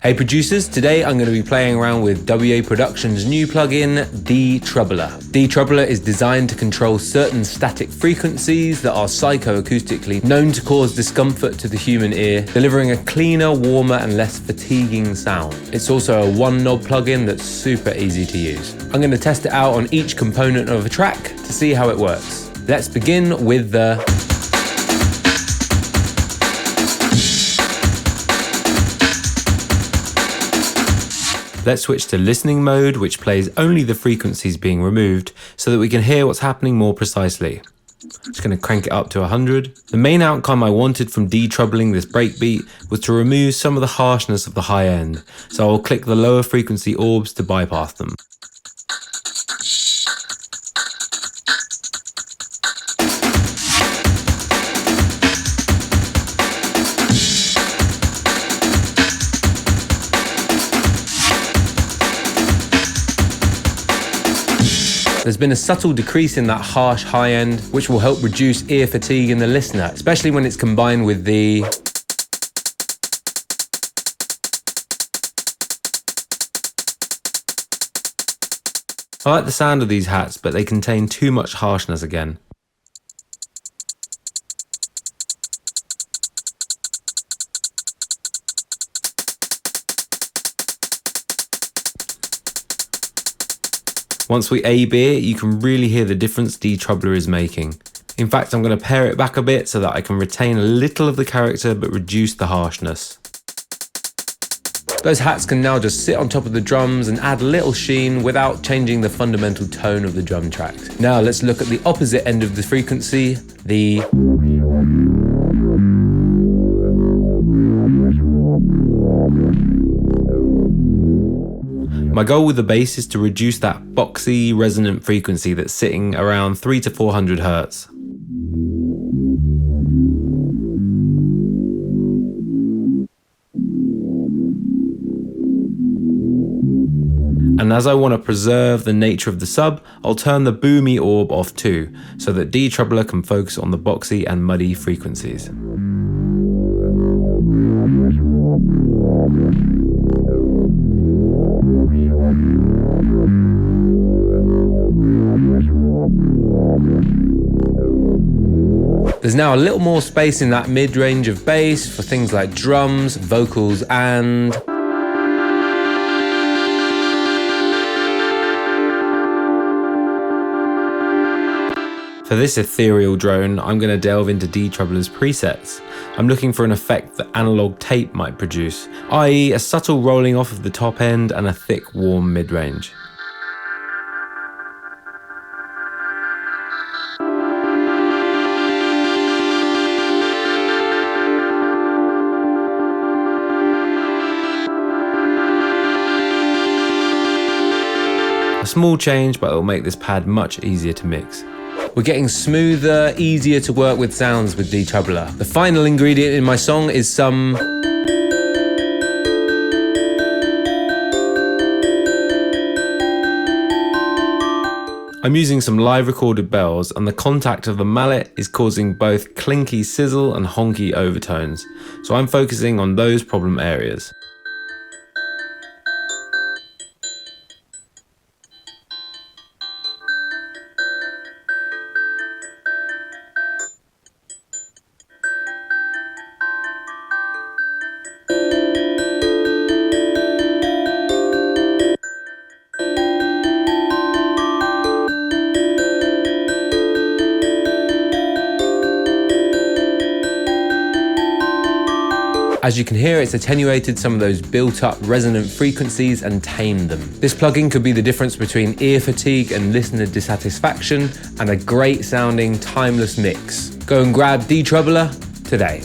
Hey producers, today I'm going to be playing around with WA Production's new plugin, Detroubler. Detroubler is designed to control certain static frequencies that are psychoacoustically known to cause discomfort to the human ear, delivering a cleaner, warmer and less fatiguing sound. It's also a one-knob plugin that's super easy to use. I'm going to test it out on each component of a track to see how it works. Let's begin with the Let's switch to listening mode, which plays only the frequencies being removed so that we can hear what's happening more precisely. Just going to crank it up to 100. The main outcome I wanted from detroubling this breakbeat was to remove some of the harshness of the high end, so I'll click the lower frequency orbs to bypass them. There's been a subtle decrease in that harsh high end, which will help reduce ear fatigue in the listener, especially when it's combined with the I like the sound of these hats, but they contain too much harshness again. Once we A-B it, you can really hear the difference Detroubler is making. In fact, I'm going to pare it back a bit so that I can retain a little of the character but reduce the harshness. Those hats can now just sit on top of the drums and add a little sheen without changing the fundamental tone of the drum tracks. Now let's look at the opposite end of the frequency, the My goal with the bass is to reduce that boxy resonant frequency that's sitting around 300 to 400 Hz. And as I want to preserve the nature of the sub, I'll turn the boomy orb off too, so that Detroubler can focus on the boxy and muddy frequencies. There's now a little more space in that mid-range of bass for things like drums, vocals, and for this ethereal drone, I'm going to delve into Detroubler's presets. I'm looking for an effect that analog tape might produce, i.e. a subtle rolling off of the top end and a thick, warm mid-range. A small change, but it'll make this pad much easier to mix. We're getting smoother, easier to work with sounds with Detroubler. The final ingredient in my song is some I'm using some live recorded bells, and the contact of the mallet is causing both clinky sizzle and honky overtones, so I'm focusing on those problem areas. As you can hear, it's attenuated some of those built-up resonant frequencies and tamed them. This plugin could be the difference between ear fatigue and listener dissatisfaction, and a great sounding, timeless mix. Go and grab Detroubler today.